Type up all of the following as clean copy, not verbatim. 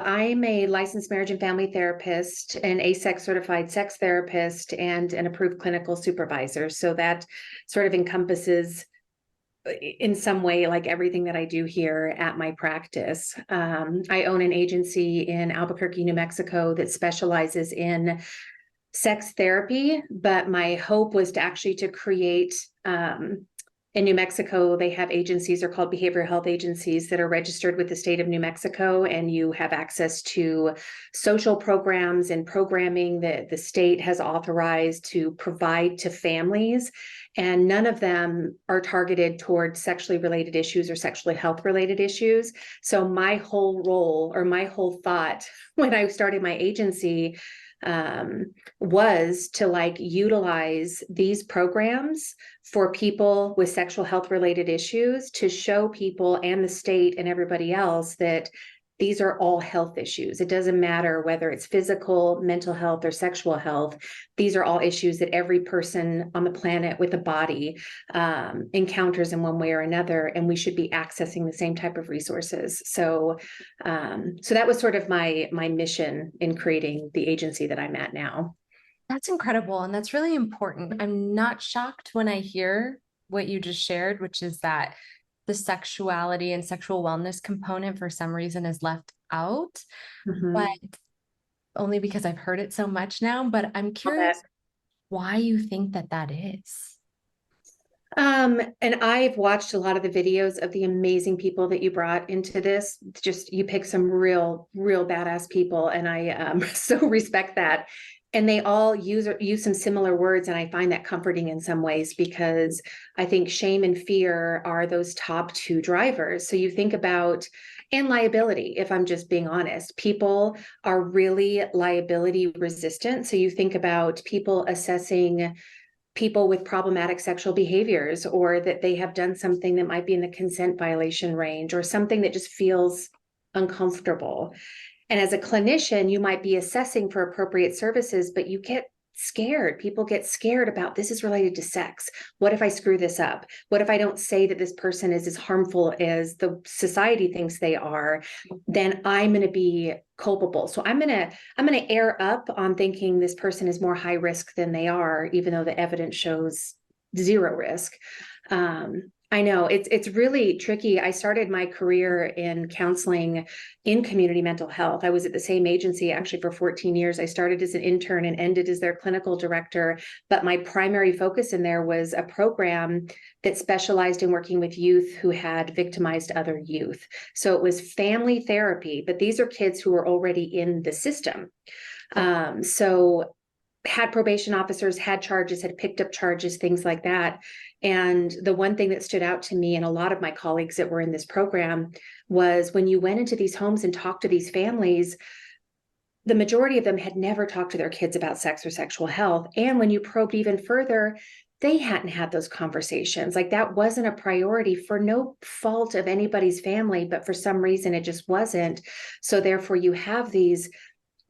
I'm a licensed marriage and family therapist, an ASEC certified sex therapist, and an approved clinical supervisor. So that sort of encompasses in some way like everything that I do here at my practice. I own an agency in Albuquerque, New Mexico that specializes in sex therapy, but my hope was to actually to create in New Mexico, they have agencies, they're called behavioral health agencies that are registered with the state of New Mexico, and you have access to social programs and programming that the state has authorized to provide to families. And none of them are targeted towards sexually related issues or sexually health related issues. So my whole role or my whole thought when I started my agency was to like utilize these programs for people with sexual health related issues to show people and the state and everybody else that these are all health issues. It doesn't matter whether it's physical, mental health, or sexual health. These are all issues that every person on the planet with a body encounters in one way or another, and we should be accessing the same type of resources. So that was sort of my mission in creating the agency that I'm at now. That's incredible. And that's really important. I'm not shocked when I hear what you just shared, which is that the sexuality and sexual wellness component for some reason is left out, but only because I've heard it so much now. But I'm curious why you think that that is. And I've watched a lot of the videos of the amazing people that you brought into this. Just you pick some real badass people, and I so respect that. And they all use some similar words, and I find that comforting in some ways because I think shame and fear are those top two drivers. So you think about, and liability, if I'm just being honest, people are really liability resistant. So you think about people assessing people with problematic sexual behaviors, or that they have done something that might be in the consent violation range, or something that just feels uncomfortable. And as a clinician, you might be assessing for appropriate services, but you get scared. People get scared about this is related to sex. What if I screw this up? What if I don't say that this person is as harmful as the society thinks they are? Then I'm going to be culpable. So I'm going to err up on thinking this person is more high risk than they are, even though the evidence shows zero risk. I know it's really tricky. I started my career in counseling in community mental health. I was at the same agency actually for 14 years. I started as an intern and ended as their clinical director. But my primary focus in there was a program that specialized in working with youth who had victimized other youth. So it was family therapy, but these are kids who were already in the system. So had probation officers, had charges, had picked up charges, things like that. And the one thing that stood out to me and a lot of my colleagues that were in this program was when you went into these homes and talked to these families, the majority of them had never talked to their kids about sex or sexual health. And when you probed even further, they hadn't had those conversations. Like that wasn't a priority for no fault of anybody's family, but for some reason it just wasn't. So therefore you have these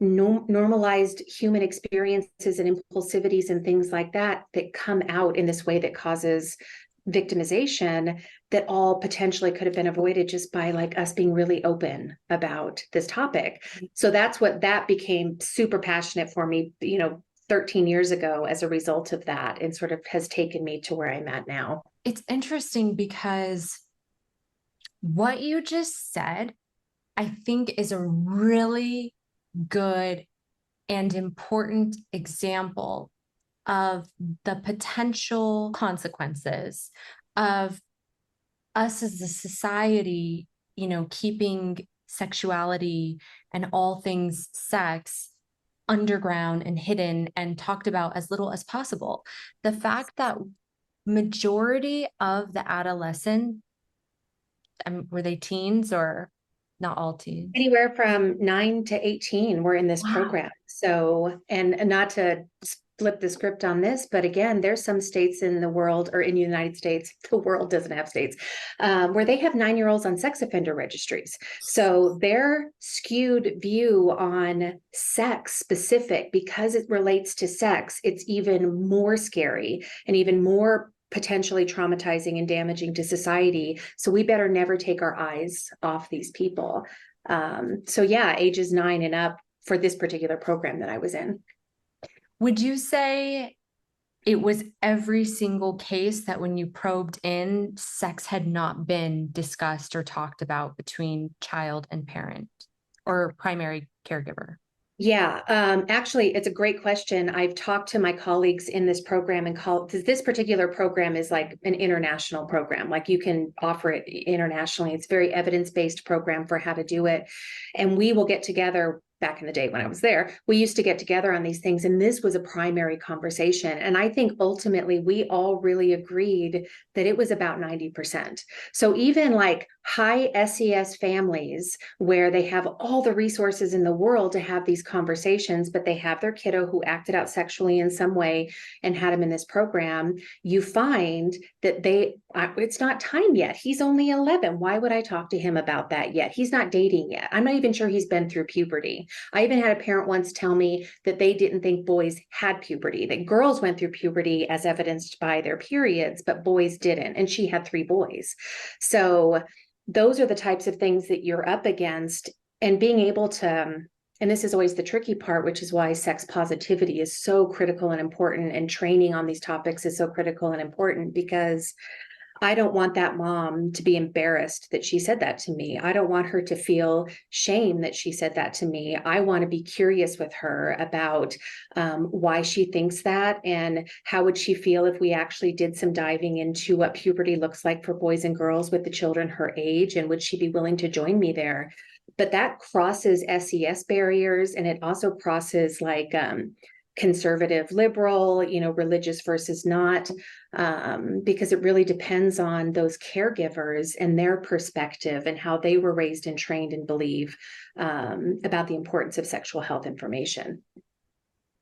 normalized human experiences and impulsivities and things like that that come out in this way that causes victimization that all potentially could have been avoided just by like us being really open about this topic. So that's what that became super passionate for me, 13 years ago as a result of that, and sort of has taken me to where I'm at now. It's interesting because what you just said, I think is a really good and important example of the potential consequences of us as a society, keeping sexuality and all things sex underground and hidden and talked about as little as possible. The fact that majority of the adolescent, were they teens or not all teens? Anywhere from 9 to 18 were in this program. So, and not to flip the script on this, but again, there's some states in the world or in the United States, the world doesn't have states, where they have 9-year-olds on sex offender registries. So their skewed view on sex specific, because it relates to sex, it's even more scary and even more potentially traumatizing and damaging to society. So we better never take our eyes off these people. So yeah, ages 9 and up for this particular program that I was in. Would you say it was every single case that when you probed in, sex had not been discussed or talked about between child and parent or primary caregiver? Yeah, actually, it's a great question. I've talked to my colleagues in this program and this particular program is like an international program. Like you can offer it internationally. It's a very evidence-based program for how to do it. And we will get together. Back in the day when I was there, we used to get together on these things, and this was a primary conversation. And I think ultimately we all really agreed that it was about 90%. So even like high SES families where they have all the resources in the world to have these conversations, but they have their kiddo who acted out sexually in some way and had him in this program, you find that it's not time yet. He's only 11. Why would I talk to him about that yet? He's not dating yet. I'm not even sure he's been through puberty. I even had a parent once tell me that they didn't think boys had puberty, that girls went through puberty as evidenced by their periods, but boys didn't. And she had 3 boys. So those are the types of things that you're up against, and being able to, and this is always the tricky part, which is why sex positivity is so critical and important, and training on these topics is so critical and important, because I don't want that mom to be embarrassed that she said that to me. I don't want her to feel shame that she said that to me. I want to be curious with her about why she thinks that, and how would she feel if we actually did some diving into what puberty looks like for boys and girls with the children her age, and would she be willing to join me there? But that crosses SES barriers, and it also crosses like conservative, liberal, religious versus not, because it really depends on those caregivers and their perspective and how they were raised and trained and believe about the importance of sexual health information.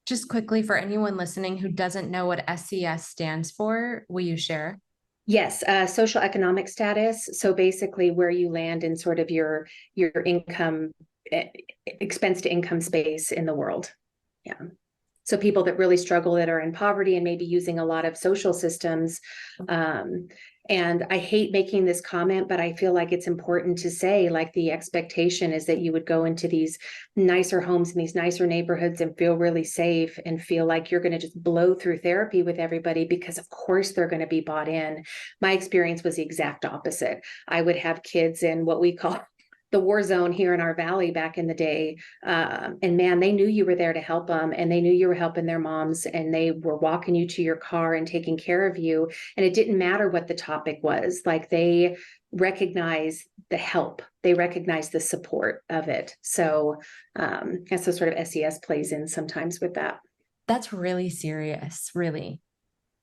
Just quickly, for anyone listening who doesn't know what SES stands for, will you share? Yes, social economic status. So basically where you land in sort of your income, expense to income space in the world. Yeah. So people that really struggle, that are in poverty and maybe using a lot of social systems. And I hate making this comment, but I feel like it's important to say, like, the expectation is that you would go into these nicer homes in these nicer neighborhoods and feel really safe and feel like you're going to just blow through therapy with everybody, because of course they're going to be bought in. My experience was the exact opposite. I would have kids in what we call the war zone here in our valley back in the day. And man, they knew you were there to help them, and they knew you were helping their moms, and they were walking you to your car and taking care of you. And it didn't matter what the topic was. Like, they recognize the help, they recognize the support of it. So and so sort of SES plays in sometimes with that. That's really serious, really.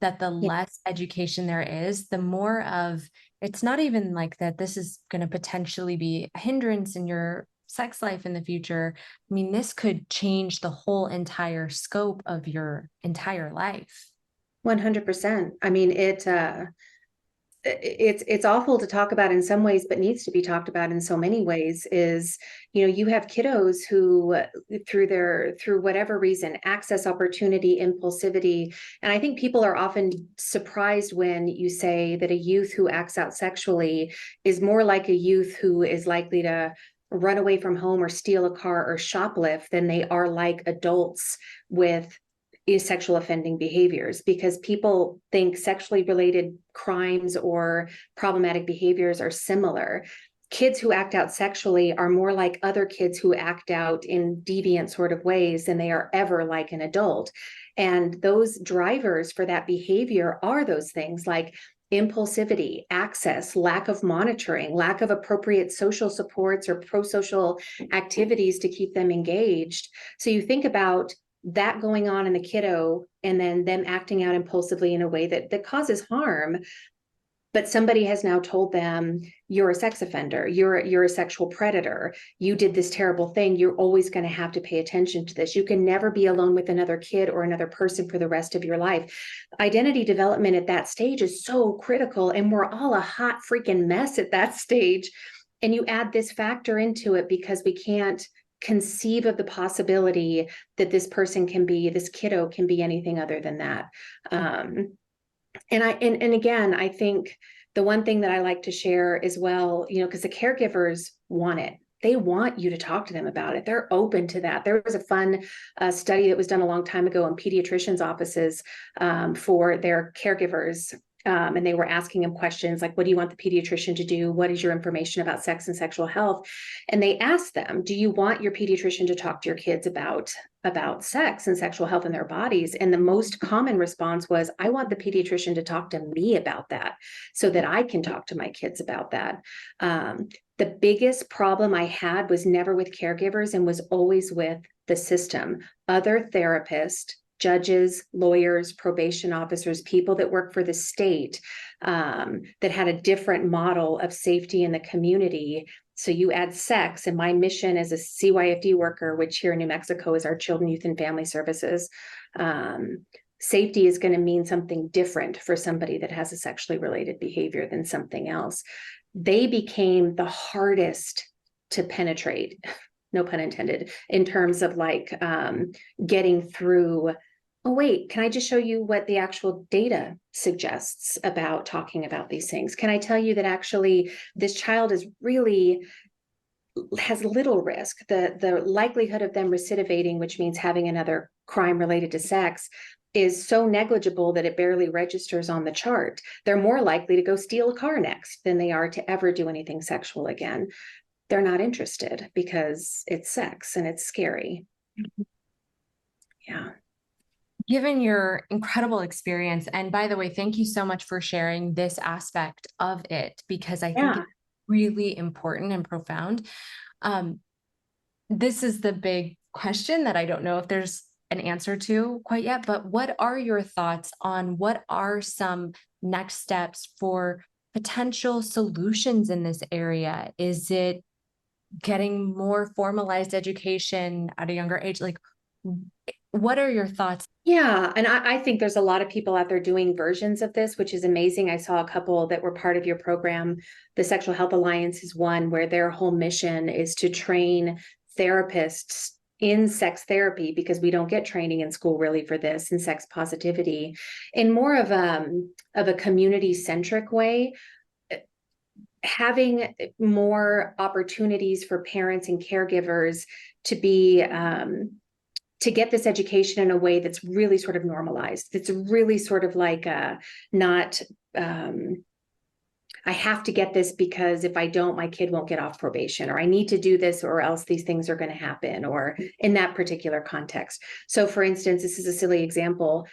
That the Yeah. less education there is, the more of it's not even like that this is going to potentially be a hindrance in your sex life in the future. I mean, this could change the whole entire scope of your entire life. 100%. I mean, it's awful to talk about in some ways, but needs to be talked about in so many ways. Is, you have kiddos who through whatever reason, access, opportunity, impulsivity. And I think people are often surprised when you say that a youth who acts out sexually is more like a youth who is likely to run away from home or steal a car or shoplift than they are like adults with sexual offending behaviors, because people think sexually related crimes or problematic behaviors are similar. Kids who act out sexually are more like other kids who act out in deviant sort of ways than they are ever like an adult. And those drivers for that behavior are those things like impulsivity, access, lack of monitoring, lack of appropriate social supports or pro-social activities to keep them engaged. So you think about that going on in the kiddo, and then them acting out impulsively in a way that causes harm. But somebody has now told them, you're a sex offender, you're a sexual predator, you did this terrible thing, you're always going to have to pay attention to this. You can never be alone with another kid or another person for the rest of your life. Identity development at that stage is so critical, and we're all a hot freaking mess at that stage. And you add this factor into it because we can't conceive of the possibility that this kiddo can be anything other than that. And again, I think the one thing that I like to share as well, because the caregivers want it. they want you to talk to them about it. They're open to that. There was a fun study that was done a long time ago in pediatricians' offices for their caregivers. And they were asking them questions like, what do you want the pediatrician to do? What is your information about sex and sexual health? And they asked them, do you want your pediatrician to talk to your kids about sex and sexual health in their bodies? And the most common response was, I want the pediatrician to talk to me about that so that I can talk to my kids about that. The biggest problem I had was never with caregivers and was always with the system. Other therapists, judges, lawyers, probation officers, people that work for the state that had a different model of safety in the community. So you add sex, and my mission as a CYFD worker, which here in New Mexico is our Children, Youth, and Family Services, safety is going to mean something different for somebody that has a sexually related behavior than something else. They became the hardest to penetrate, no pun intended, in terms of like getting through, oh, wait, can I just show you what the actual data suggests about talking about these things? Can I tell you that actually this child is really has little risk. The likelihood of them recidivating, which means having another crime related to sex, is so negligible that it barely registers on the chart. They're more likely to go steal a car next than they are to ever do anything sexual again. They're not interested because it's sex and it's scary. Yeah. Given your incredible experience, and by the way, thank you so much for sharing this aspect of it, because I think it's really important and profound. This is the big question that I don't know if there's an answer to quite yet, but what are your thoughts on what are some next steps for potential solutions in this area? Is it getting more formalized education at a younger age? Like, what are your thoughts? Yeah, and I think there's a lot of people out there doing versions of this, which is amazing. I saw a couple that were part of your program. The Sexual Health Alliance is one where their whole mission is to train therapists in sex therapy, because we don't get training in school really for this, in sex positivity, in more of a community-centric way, having more opportunities for parents and caregivers to be to get this education in a way that's really sort of normalized. It's really sort of like not I have to get this because if I don't, my kid won't get off probation, or I need to do this or else these things are going to happen, or in that particular context. So for instance, this is a silly example.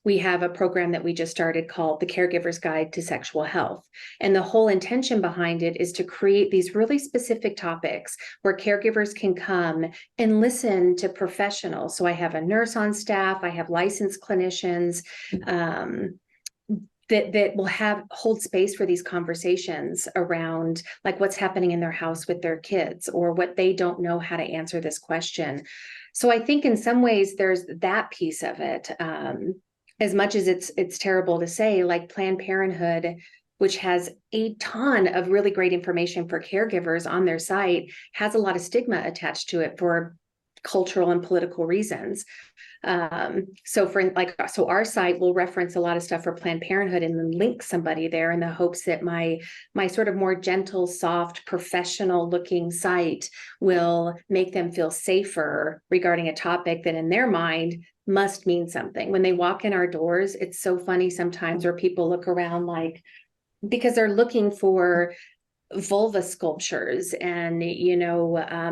We have a program that we just started called the Caregiver's Guide to Sexual Health. And the whole intention behind it is to create these really specific topics where caregivers can come and listen to professionals. So I have a nurse on staff, I have licensed clinicians, that will hold space for these conversations around like what's happening in their house with their kids, or what they don't know how to answer this question. So I think in some ways there's that piece of it. As much as it's terrible to say, like Planned Parenthood, which has a ton of really great information for caregivers on their site, has a lot of stigma attached to it for cultural and political reasons. So our site will reference a lot of stuff for Planned Parenthood and then link somebody there in the hopes that my sort of more gentle, soft, professional looking site will make them feel safer regarding a topic that in their mind must mean something. When they walk in our doors, it's so funny sometimes where people look around like, because they're looking for vulva sculptures and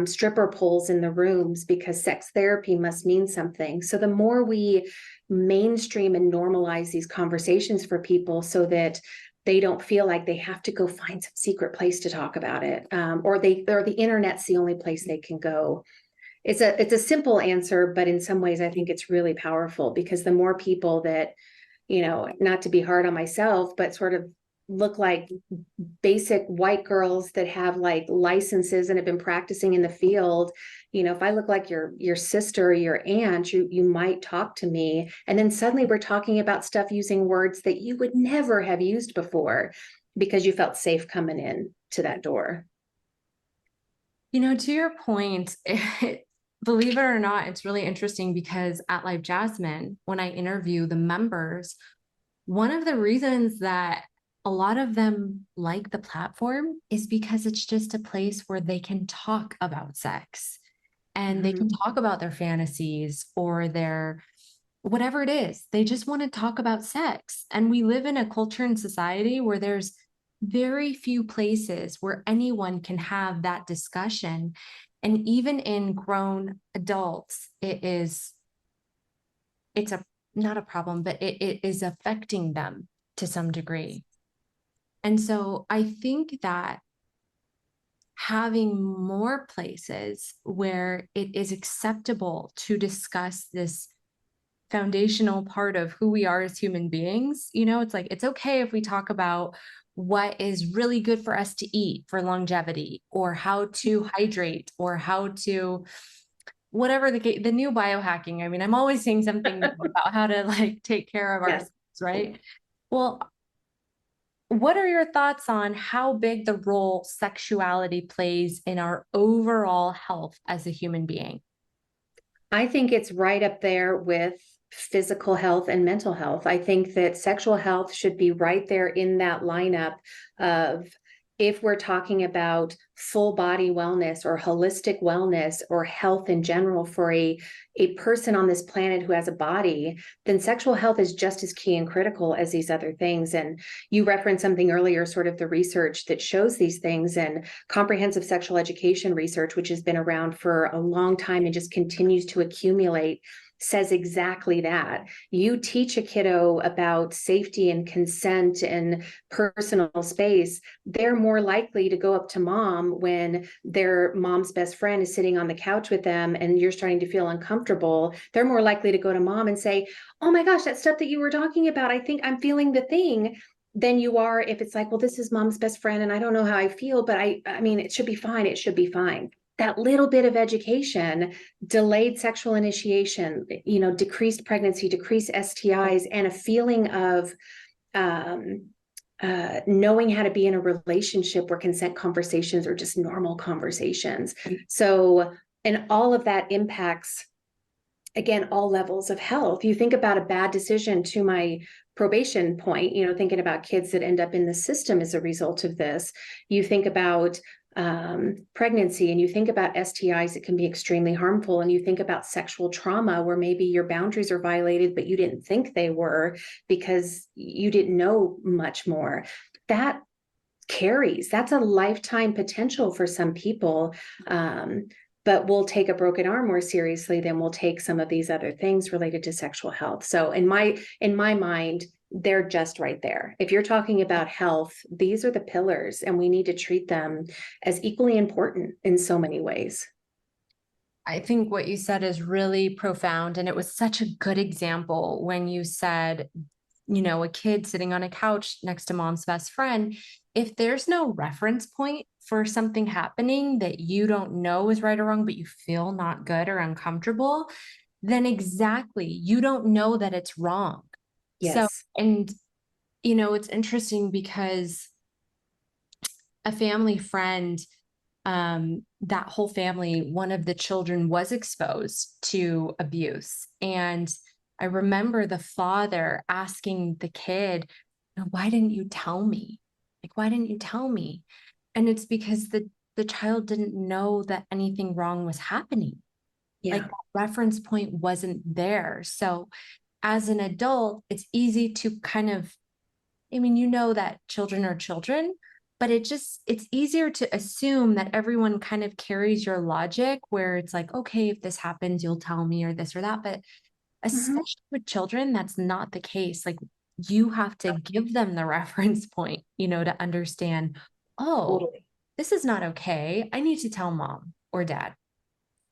stripper poles in the rooms, because sex therapy must mean something. So the more we mainstream and normalize these conversations for people so that they don't feel like they have to go find some secret place to talk about it, or the internet's the only place they can go. It's a simple answer, but in some ways I think it's really powerful, because the more people that, not to be hard on myself, but sort of look like basic white girls that have like licenses and have been practicing in the field, if I look like your sister or your aunt, you might talk to me, and then suddenly we're talking about stuff using words that you would never have used before because you felt safe coming in to that door. To your point, believe it or not, it's really interesting because at LiveJasmin, when I interview the members, one of the reasons that a lot of them like the platform is because it's just a place where they can talk about sex and they can talk about their fantasies or their whatever it is. They just want to talk about sex. And we live in a culture and society where there's very few places where anyone can have that discussion. And even in grown adults, it's a not a problem, but it is affecting them to some degree. And so I think that having more places where it is acceptable to discuss this foundational part of who we are as human beings, it's like, it's okay if we talk about what is really good for us to eat for longevity, or how to hydrate, or how to whatever the new biohacking. I mean, I'm always saying something about how to like take care of ourselves, right? Well, what are your thoughts on how big the role sexuality plays in our overall health as a human being? I think it's right up there with physical health and mental health. I think that sexual health should be right there in that lineup of, if we're talking about full body wellness or holistic wellness or health in general for a person on this planet who has a body, then sexual health is just as key and critical as these other things. And you referenced something earlier, sort of the research that shows these things, and comprehensive sexual education research, which has been around for a long time and just continues to accumulate, says exactly that. You teach a kiddo about safety and consent and personal space, they're more likely to go up to mom when their mom's best friend is sitting on the couch with them and you're starting to feel uncomfortable. They're more likely to go to mom and say, oh my gosh, that stuff that you were talking about, I think I'm feeling the thing, than you are if it's like, well, this is mom's best friend and I don't know how I feel, but I mean, it should be fine. It should be fine. That little bit of education, delayed sexual initiation, decreased pregnancy, decreased STIs, and a feeling of knowing how to be in a relationship where consent conversations are just normal conversations. So, and all of that impacts, again, all levels of health. You think about a bad decision, to my probation point, thinking about kids that end up in the system as a result of this. You think about pregnancy, and you think about STIs, it can be extremely harmful. And you think about sexual trauma where maybe your boundaries are violated, but you didn't think they were because you didn't know much more. That carries, that's a lifetime potential for some people. But we'll take a broken arm more seriously than we'll take some of these other things related to sexual health. So in my mind, they're just right there. If you're talking about health, these are the pillars, and we need to treat them as equally important in so many ways. I think what you said is really profound. And it was such a good example when you said, a kid sitting on a couch next to mom's best friend. If there's no reference point for something happening that you don't know is right or wrong, but you feel not good or uncomfortable, then exactly, you don't know that it's wrong. So, Yes. and, it's interesting because a family friend, that whole family, one of the children was exposed to abuse. And I remember the father asking the kid, why didn't you tell me? Like, why didn't you tell me? And it's because the child didn't know that anything wrong was happening. Like, Yeah. that reference point wasn't there. So as an adult, it's easy to kind of, that children are children, but it's easier to assume that everyone kind of carries your logic where it's like, okay, if this happens, you'll tell me, or this or that. But Mhm. especially with children, that's not the case. Like, you have to give them the reference point, to understand, oh, Totally. this is not okay. I need to tell mom or dad.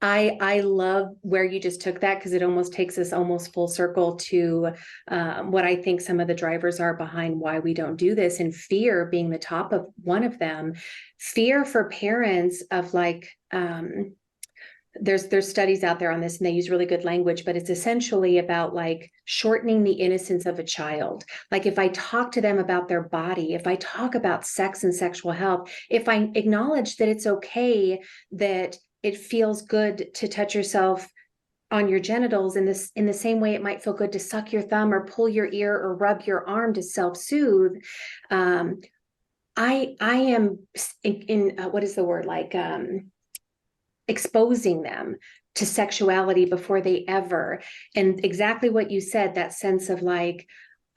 I love where you just took that, because it almost takes us almost full circle to what I think some of the drivers are behind why we don't do this, and fear being the top of one of them. Fear for parents of like, there's studies out there on this, and they use really good language, but it's essentially about like shortening the innocence of a child. Like, if I talk to them about their body, if I talk about sex and sexual health, if I acknowledge that it's okay, that it feels good to touch yourself on your genitals in the same way it might feel good to suck your thumb or pull your ear or rub your arm to self-soothe. I am in what is the word, like exposing them to sexuality before they ever, and exactly what you said, that sense of like,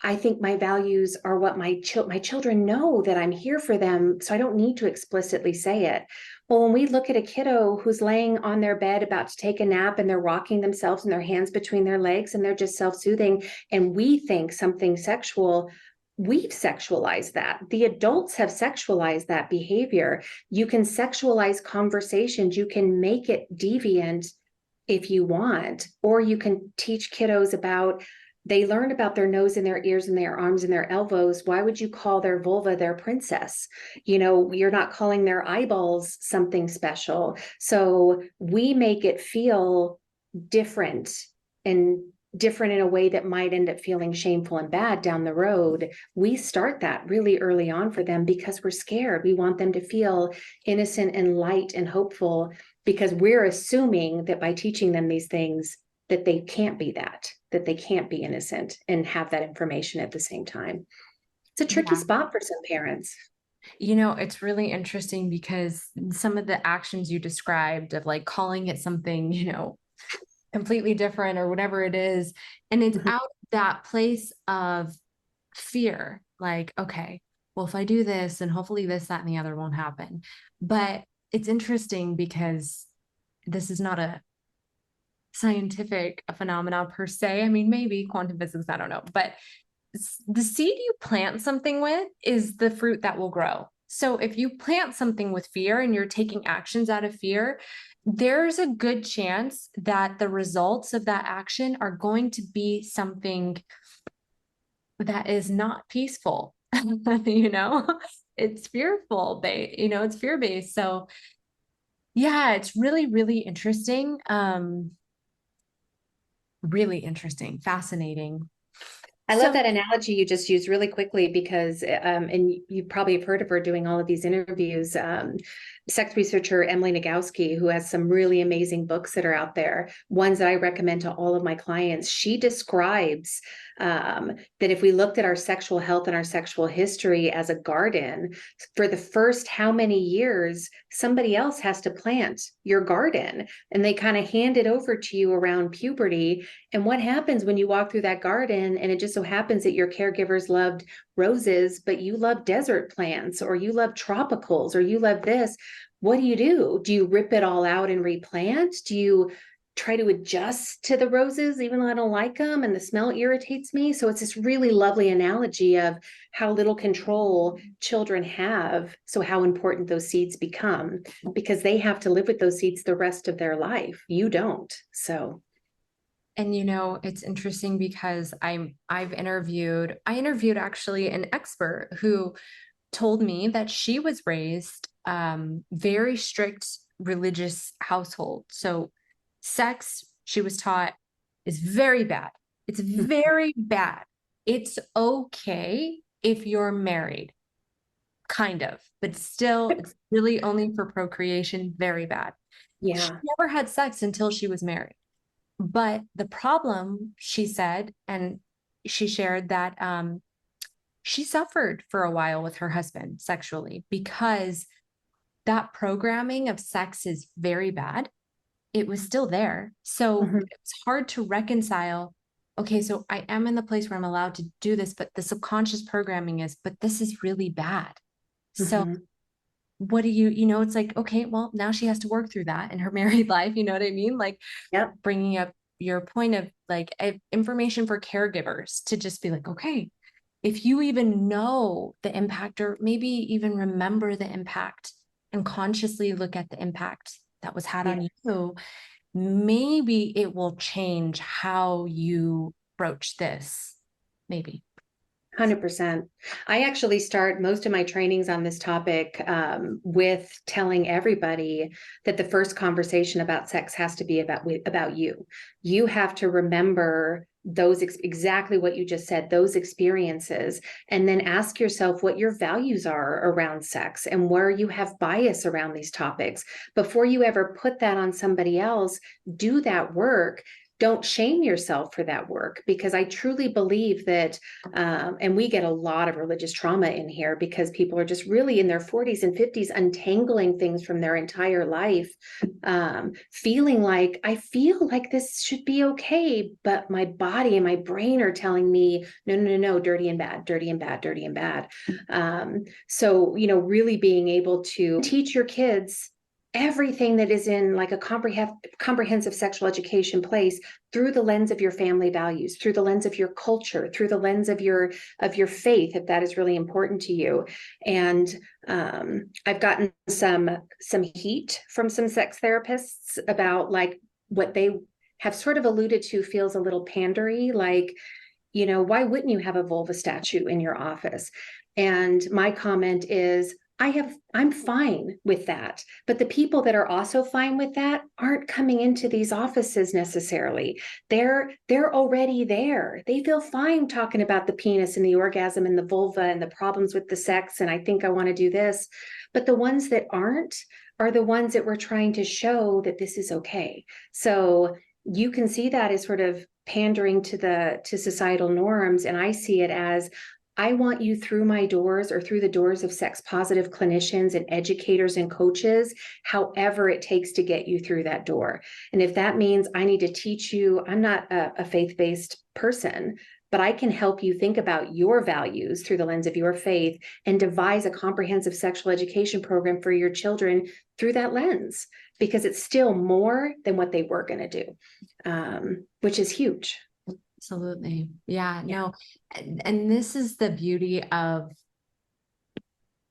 I think my values are what my children know, that I'm here for them, so I don't need to explicitly say it. Well, when we look at a kiddo who's laying on their bed about to take a nap and they're rocking themselves and their hands between their legs and they're just self-soothing, and we think something sexual, we've sexualized that. The adults have sexualized that behavior. You can sexualize conversations, you can make it deviant if you want, or you can teach kiddos about, they learn about their nose and their ears and their arms and their elbows. Why would you call their vulva their princess? You know, you're not calling their eyeballs something special. So we make it feel different, and different in a way that might end up feeling shameful and bad down the road. We start that really early on for them because we're scared. We want them to feel innocent and light and hopeful, because we're assuming that by teaching them these things that they can't be that they can't be innocent and have that information at the same time. It's a tricky Yeah. spot for some parents. You know, it's really interesting because some of the actions you described of like calling it something, you know, completely different or whatever it is, and it's Mhm. out of that place of fear, like, okay, well, if I do this, then hopefully this, that, and the other won't happen. But it's interesting because this is not a scientific phenomenon per se. I mean, maybe quantum physics, I don't know, but the seed you plant something with is the fruit that will grow. So if you plant something with fear and you're taking actions out of fear, there's a good chance that the results of that action are going to be something that is not peaceful. You know, it's fearful. It's fear based. So yeah, it's really, really interesting. Really interesting, fascinating. I love So that analogy you just used really quickly because, and you probably have heard of her doing all of these interviews, sex researcher Emily Nagoski, who has some really amazing books that are out there, ones that I recommend to all of my clients. She describes that if we looked at our sexual health and our sexual history as a garden, for the first how many years, somebody else has to plant your garden, and they kind of hand it over to you around puberty. And what happens when you walk through that garden and it just so happens that your caregivers loved roses, but you love desert plants, or you love tropicals, or you love this? What do? Do you rip it all out and replant? Do you try to adjust to the roses, even though I don't like them and the smell irritates me? So it's this really lovely analogy of how little control children have. So how important those seeds become, because they have to live with those seeds the rest of their life. You don't. So and it's interesting because I interviewed actually an expert who told me that she was raised very strict religious household. So sex, she was taught, is very bad. It's very bad. It's okay if you're married, kind of, but still it's really only for procreation, very bad. She yeah. never had sex until she was married. But the problem, she said, and she shared that she suffered for a while with her husband sexually because that programming of sex is very bad. It was still there. So Mhm. it's hard to reconcile. Okay, so I am in the place where I'm allowed to do this, but the subconscious programming is, but this is really bad. So Mhm. what do it's like, okay, well, now she has to work through that in her married life. You know what I mean? Like Yep. bringing up your point of like information for caregivers to just be like, okay, if you even know the impact or maybe even remember the impact and consciously look at the impact that was had Yeah. on you, maybe it will change how you broach this. Maybe. 100%. I actually start most of my trainings on this topic with telling everybody that the first conversation about sex has to be about you. You have to remember those exactly what you just said, those experiences, and then ask yourself what your values are around sex and where you have bias around these topics. Before you ever put that on somebody else, do that work. Don't shame yourself for that work, because I truly believe that, and we get a lot of religious trauma in here because people are just really in their 40s and 50s, untangling things from their entire life, feeling like, I feel like this should be okay, but my body and my brain are telling me, no, no, no, no, dirty and bad, dirty and bad, dirty and bad. So, really being able to teach your kids everything that is in like a comprehensive sexual education place through the lens of your family values, through the lens of your culture, through the lens of your faith, if that is really important to you. And I've gotten some heat from some sex therapists about like what they have sort of alluded to feels a little pandery, like, why wouldn't you have a vulva statue in your office? And my comment is, I'm fine with that. But the people that are also fine with that aren't coming into these offices necessarily. They're already there. They feel fine talking about the penis and the orgasm and the vulva and the problems with the sex. And I think I want to do this. But the ones that aren't are the ones that we're trying to show that this is okay. So you can see that as sort of pandering to societal norms. And I see it as, I want you through my doors or through the doors of sex positive clinicians and educators and coaches, however it takes to get you through that door. And if that means I need to teach you, I'm not a faith-based person, but I can help you think about your values through the lens of your faith and devise a comprehensive sexual education program for your children through that lens, because it's still more than what they were going to do, which is huge. Absolutely. Yeah, no. And this is the beauty of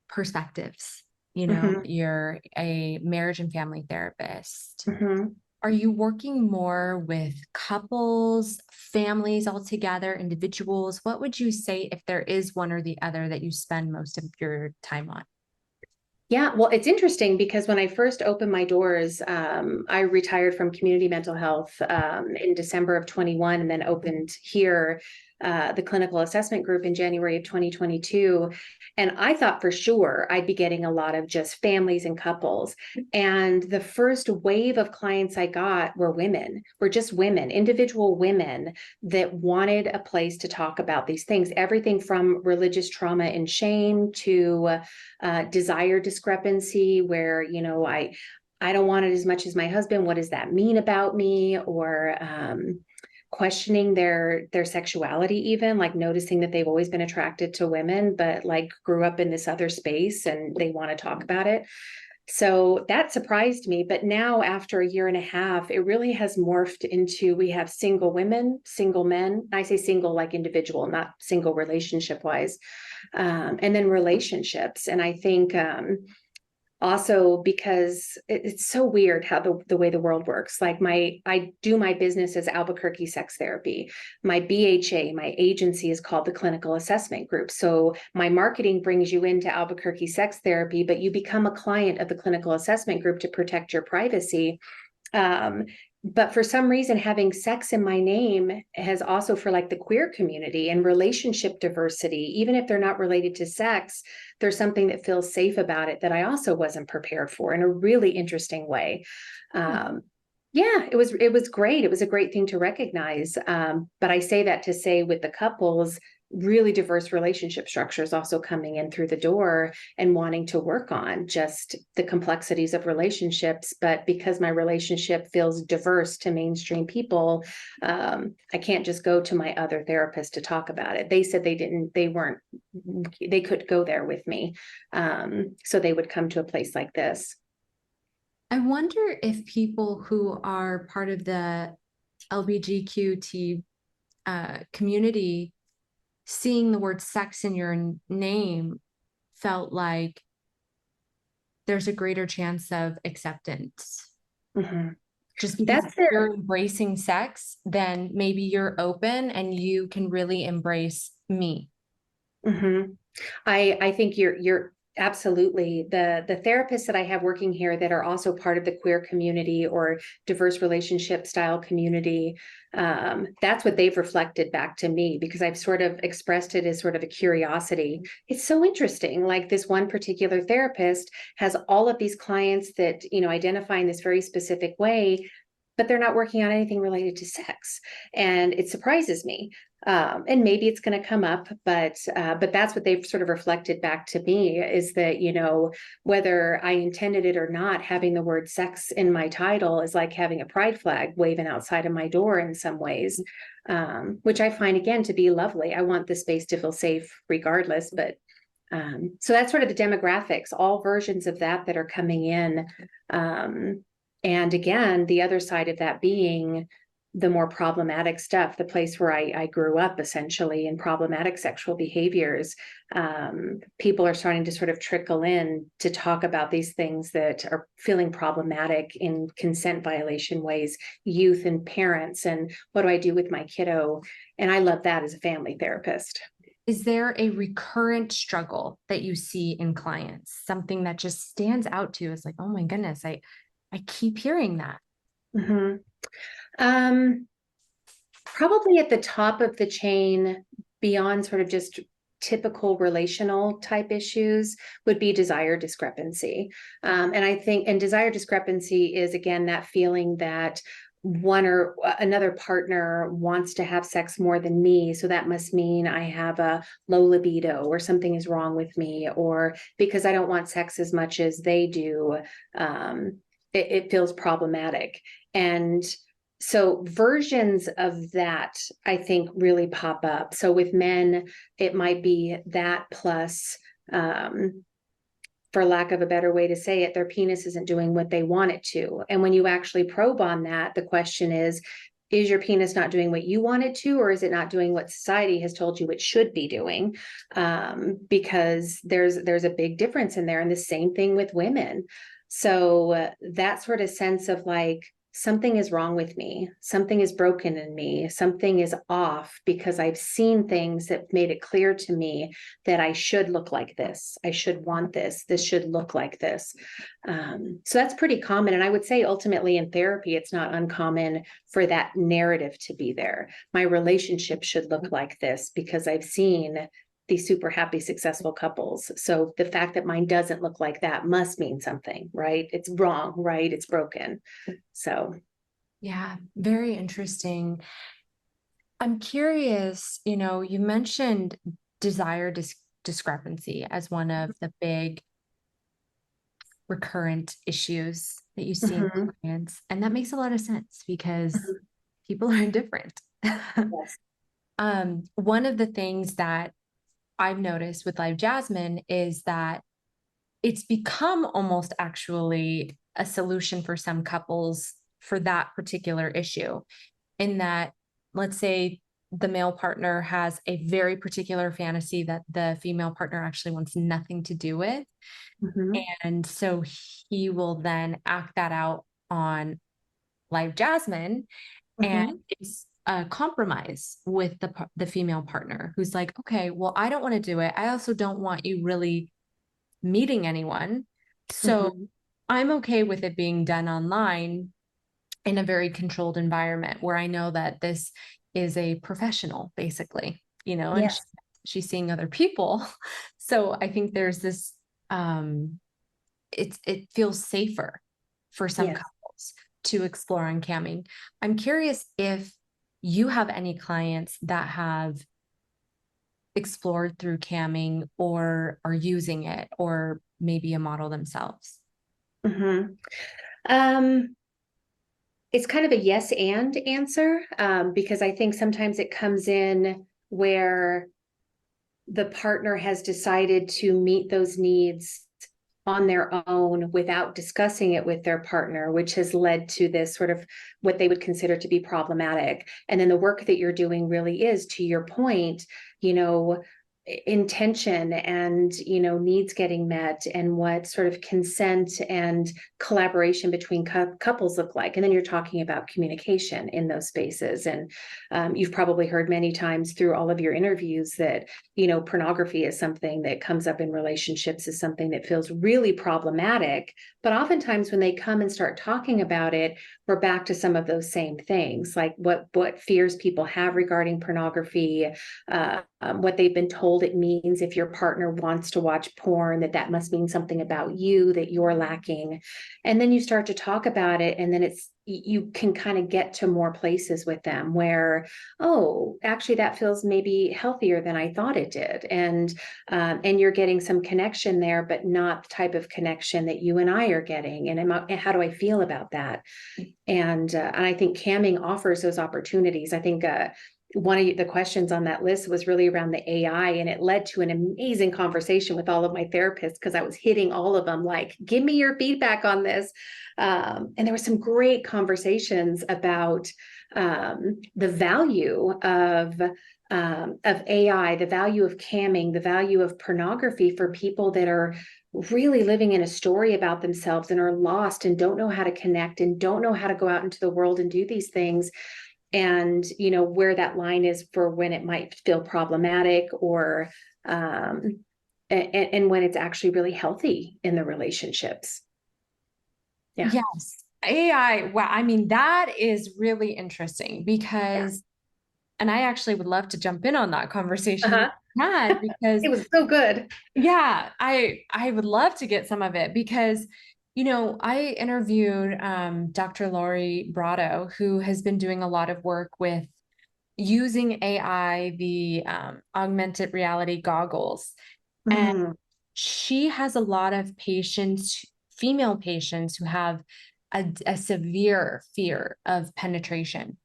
perspectives. You're a marriage and family therapist. Mm-hmm. Are you working more with couples, families altogether, individuals? What would you say if there is one or the other that you spend most of your time on? Yeah, well, it's interesting because when I first opened my doors, I retired from community mental health in December of 21, and then opened here the clinical assessment group in January of 2022. And I thought for sure I'd be getting a lot of just families and couples. And the first wave of clients I got were just women, individual women that wanted a place to talk about these things, everything from religious trauma and shame to desire discrepancy, where, I don't want it as much as my husband. What does that mean about me? Or questioning their sexuality, even like noticing that they've always been attracted to women, but like grew up in this other space and they want to talk about it. So that surprised me. But now, after a year and a half, it really has morphed into, we have single women, single men. I say single like individual, not single relationship wise, and then relationships. And I think also because it's so weird how the way the world works. Like I do my business as Albuquerque Sex Therapy. My BHA, my agency, is called the Clinical Assessment Group. So my marketing brings you into Albuquerque Sex Therapy, but you become a client of the Clinical Assessment Group to protect your privacy. But for some reason, having sex in my name has also, for like the queer community and relationship diversity, even if they're not related to sex, there's something that feels safe about it that I also wasn't prepared for in a really interesting way. Yeah, it was great. It was a great thing to recognize. But I say that to say, with the couples, really diverse relationship structures also coming in through the door and wanting to work on just the complexities of relationships. But because my relationship feels diverse to mainstream people, I can't just go to my other therapist to talk about it. They said they could go there with me. So they would come to a place like this. I wonder if people who are part of the LGBTQ community, seeing the word sex in your name, felt like there's a greater chance of acceptance. Mm-hmm. Just because you're embracing sex, then maybe you're open and you can really embrace me. Mm-hmm. I think you're absolutely the therapists that I have working here that are also part of the queer community or diverse relationship style community. That's what they've reflected back to me, because I've sort of expressed it as sort of a curiosity. It's so interesting. Like, this one particular therapist has all of these clients that, identify in this very specific way, but they're not working on anything related to sex. And it surprises me. And maybe it's going to come up, but that's what they've sort of reflected back to me, is that, whether I intended it or not, having the word sex in my title is like having a pride flag waving outside of my door in some ways, which I find, again, to be lovely. I want the space to feel safe regardless, but so that's sort of the demographics, all versions of that are coming in. And again, the other side of that being the more problematic stuff, the place where I grew up, essentially, in problematic sexual behaviors. People are starting to sort of trickle in to talk about these things that are feeling problematic in consent violation ways, youth and parents, and what do I do with my kiddo? And I love that as a family therapist. Is there a recurrent struggle that you see in clients? Something that just stands out to you as like, oh my goodness, I keep hearing that. Mm-hmm. Probably at the top of the chain, beyond sort of just typical relational type issues, would be desire discrepancy. And I think, and desire discrepancy is, again, that feeling that one or another partner wants to have sex more than me. So that must mean I have a low libido, or something is wrong with me, or because I don't want sex as much as they do, it feels problematic. And so versions of that, I think, really pop up. So with men, it might be that plus, for lack of a better way to say it, their penis isn't doing what they want it to. And when you actually probe on that, the question is your penis not doing what you want it to, or is it not doing what society has told you it should be doing? Because there's a big difference in there. And the same thing with women. So that sort of sense of like, something is wrong with me, something is broken in me, something is off, because I've seen things that made it clear to me that I should look like this, I should want this should look like this. So that's pretty common. And I would say ultimately in therapy, it's not uncommon for that narrative to be there. My relationship should look like this because I've seen these super happy, successful couples. So the fact that mine doesn't look like that must mean something, right? It's wrong, right? It's broken. So. Yeah, very interesting. I'm curious, you mentioned desire discrepancy as one of the big recurrent issues that you see in clients. And that makes a lot of sense because people are different. Yes. One of the things that I've noticed with LiveJasmin is that it's become almost actually a solution for some couples for that particular issue, in that, let's say the male partner has a very particular fantasy that the female partner actually wants nothing to do with. And so he will then act that out on LiveJasmin, and it's a compromise with the female partner who's like, okay, well, I don't want to do it. I also don't want you really meeting anyone. So I'm okay with it being done online in a very controlled environment where I know that this is a professional, basically, and Yes. she's seeing other people. So I think there's this, it feels safer for some Yes. couples to explore on camming. I'm curious if you have any clients that have explored through camming or are using it, or maybe a model themselves. It's kind of a yes and answer, because I think sometimes it comes in where the partner has decided to meet those needs on their own without discussing it with their partner, which has led to this sort of what they would consider to be problematic. And then the work that you're doing really is, to your point, intention and, needs getting met, and what sort of consent and collaboration between couples look like. And then you're talking about communication in those spaces. And you've probably heard many times through all of your interviews that, pornography is something that comes up in relationships, is something that feels really problematic. But oftentimes when they come and start talking about it, we're back to some of those same things, like what fears people have regarding pornography, what they've been told it means if your partner wants to watch porn, that must mean something about you that you're lacking. And then you start to talk about it, and then you can kind of get to more places with them where, oh, actually that feels maybe healthier than I thought it did. And you're getting some connection there, but not the type of connection that you and I are getting. And how do I feel about that? And I think camming offers those opportunities. I think one of the questions on that list was really around the AI, and it led to an amazing conversation with all of my therapists, because I was hitting all of them like, give me your feedback on this. And there were some great conversations about the value of AI, the value of camming, the value of pornography for people that are really living in a story about themselves and are lost and don't know how to connect and don't know how to go out into the world and do these things. And, where that line is for when it might feel problematic, or, and when it's actually really healthy in the relationships. Yeah. Yes. AI. Wow. I mean, that is really interesting because, and I actually would love to jump in on that conversation Uh-huh. you had because It was so good. yeah, I would love to get some of it because, I interviewed Dr. Lori Brotto, who has been doing a lot of work with using AI, the augmented reality goggles. And Mhm. she has a lot of patients, female patients, who have a severe fear of penetration.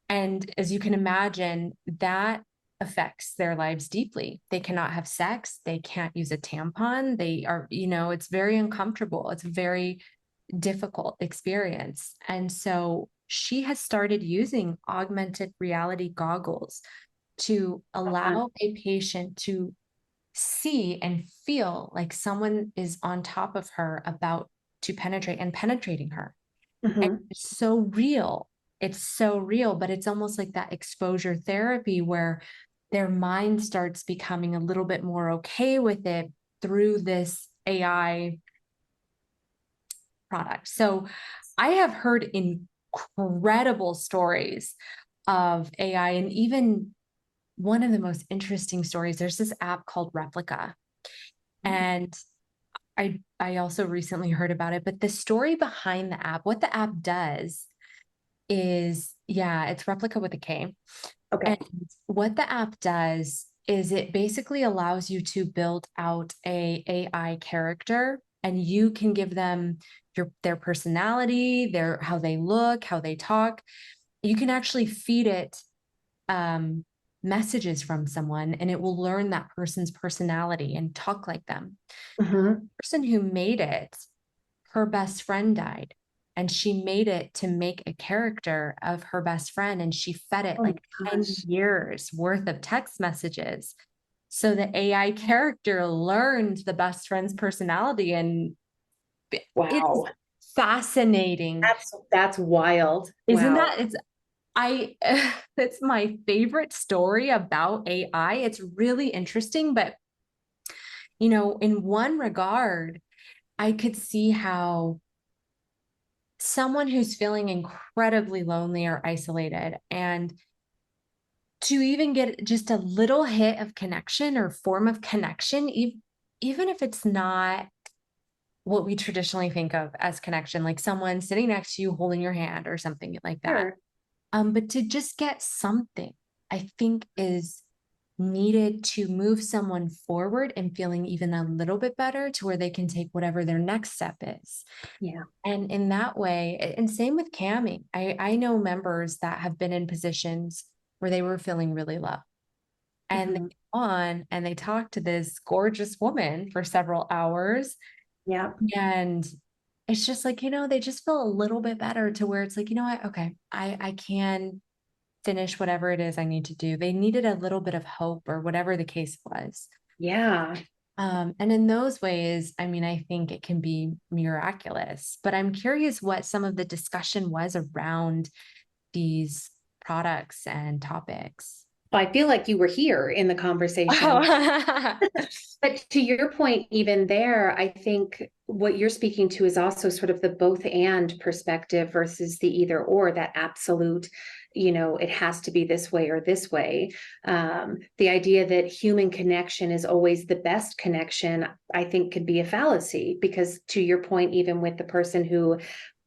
And as you can imagine, that affects their lives deeply. They cannot have sex. They can't use a tampon. They are, it's very uncomfortable. It's a very difficult experience. And so she has started using augmented reality goggles to Uh-huh. allow a patient to see and feel like someone is on top of her about to penetrate and penetrating her. And Mhm. it's so real. It's so real, but it's almost like that exposure therapy where their mind starts becoming a little bit more okay with it through this AI product. So I have heard incredible stories of AI, and even one of the most interesting stories, there's this app called Replica. And I also recently heard about it, but the story behind the app, what the app does is, yeah, it's Replica with a K. Okay. And what the app does is it basically allows you to build out a AI character, and you can give them their personality, how they look, how they talk. You can actually feed it messages from someone, and it will learn that person's personality and talk like them. Mhm. The person who made it, her best friend died, and she made it to make a character of her best friend, and she fed it Oh like my 10 gosh. years worth of text messages. So the AI character learned the best friend's personality, and it's Wow. fascinating. That's wild. Isn't Wow. that, I it's my favorite story about AI. It's really interesting, but in one regard, I could see how someone who's feeling incredibly lonely or isolated, and to even get just a little hit of connection or form of connection, even if it's not what we traditionally think of as connection, like someone sitting next to you holding your hand or something like that. Sure. But to just get something, I think is needed to move someone forward and feeling even a little bit better to where they can take whatever their next step is. Yeah. And in that way, and same with camming. I know members that have been in positions where they were feeling really low. And they Mhm. go on and they talk to this gorgeous woman for several hours. Yeah. And it's just like, they just feel a little bit better to where it's like, you know what? Okay, I can finish whatever it is I need to do. They needed a little bit of hope or whatever the case was. Yeah. And in those ways, I mean, I think it can be miraculous, but I'm curious what some of the discussion was around these products and topics. I feel like you were here in the conversation. Oh, But to your point, even there, I think what you're speaking to is also sort of the both and perspective versus the either or, that absolute, it has to be this way or this way. The idea that human connection is always the best connection, I think could be a fallacy, because to your point, even with the person who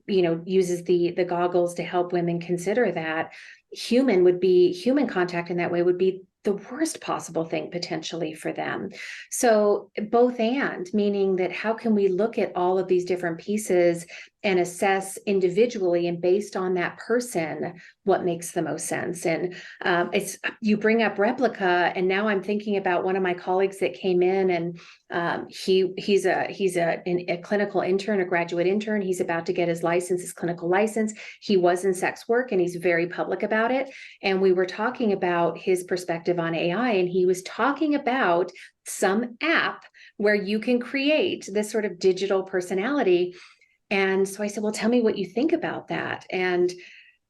uses the goggles to help women consider that human contact in that way would be the worst possible thing potentially for them. So both and, meaning that how can we look at all of these different pieces and assess individually and based on that person what makes the most sense. And it's, you bring up replica, and now I'm thinking about one of my colleagues that came in, and he's a clinical intern, a graduate intern. He's about to get his license, his clinical license. He was in sex work and he's very public about it. And we were talking about his perspective on AI, and he was talking about some app where you can create this sort of digital personality. And so I said, well, tell me what you think about that. And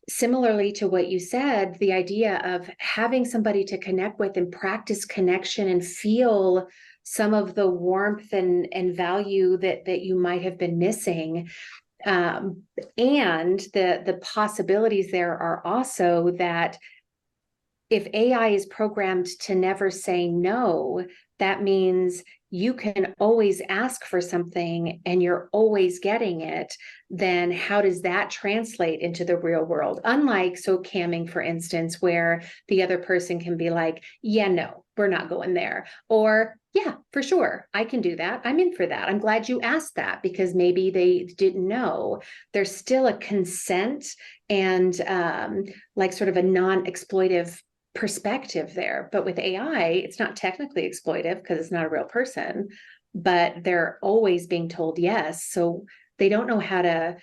similarly to what you said, the idea of having somebody to connect with and practice connection and feel some of the warmth and value that you might have been missing. And the possibilities there are also that if AI is programmed to never say no, that means you can always ask for something and you're always getting it. Then how does that translate into the real world? Unlike camming, for instance, where the other person can be like, yeah, no, we're not going there. Or, yeah, for sure, I can do that. I'm in for that. I'm glad you asked that, because maybe they didn't know. There's still a consent and like sort of a non-exploitive perspective there. But with AI, it's not technically exploitive because it's not a real person, but they're always being told yes. So they don't know how to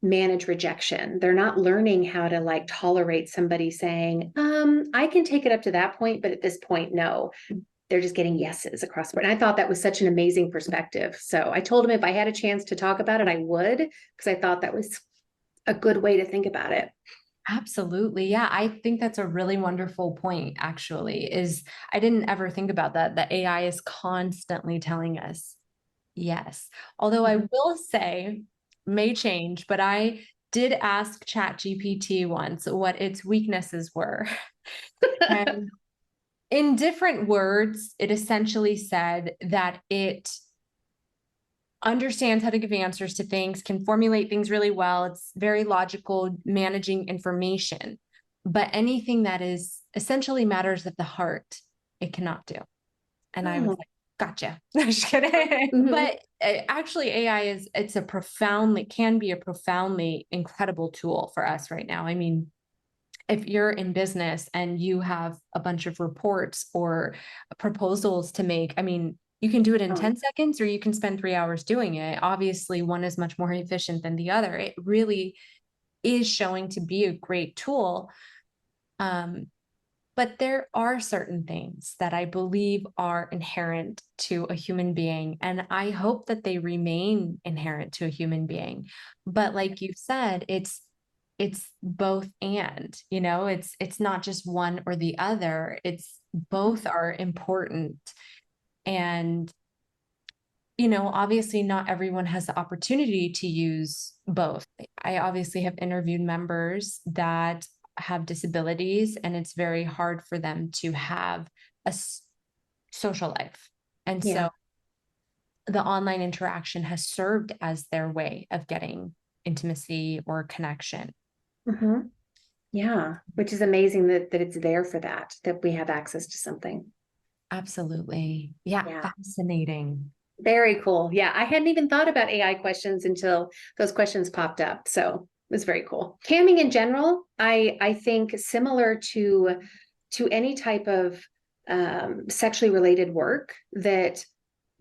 manage rejection. They're not learning how to like tolerate somebody saying, I can take it up to that point, but at this point, no. They're just getting yeses across the board. And I thought that was such an amazing perspective. So I told him if I had a chance to talk about it, I would, because I thought that was a good way to think about it. absolutely. Yeah, I think that's a really wonderful point, actually, is I didn't ever think about that. The AI is constantly telling us yes. Although I will say, may change, but I did ask ChatGPT once what its weaknesses were. And in different words, it essentially said that it understands how to give answers to things, can formulate things really well. It's very logical, managing information. But anything that is essentially matters of the heart, it cannot do. And I was Oh. like, gotcha. Just kidding. But actually, AI it's a profoundly, can be a profoundly incredible tool for us right now. I mean, if you're in business and you have a bunch of reports or proposals to make, I mean, you can do it in 10 seconds or you can spend 3 hours doing it. Obviously, one is much more efficient than the other. It really is showing to be a great tool. But there are certain things that I believe are inherent to a human being, and I hope that they remain inherent to a human being. But like you said, it's both and, it's not just one or the other. It's both are important. And obviously not everyone has the opportunity to use both. I obviously have interviewed members that have disabilities, and it's very hard for them to have a social life. And Yeah. so the online interaction has served as their way of getting intimacy or connection. Mm-hmm. Yeah, which is amazing that it's there for that we have access to something. Absolutely. Yeah, Yeah. fascinating. Very cool. Yeah, I hadn't even thought about AI questions until those questions popped up. So it was very cool. Camming in general, I think similar to any type of sexually related work, that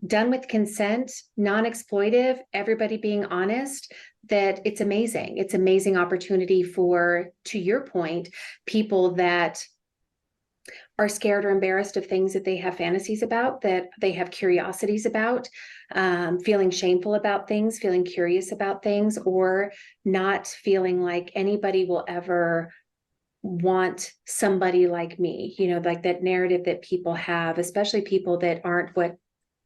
done with consent, non-exploitive, everybody being honest, that it's amazing. It's amazing opportunity for, to your point, people that are scared or embarrassed of things that they have fantasies about, that they have curiosities about, feeling shameful about things, feeling curious about things, or not feeling like anybody will ever want somebody like me, like that narrative that people have, especially people that aren't what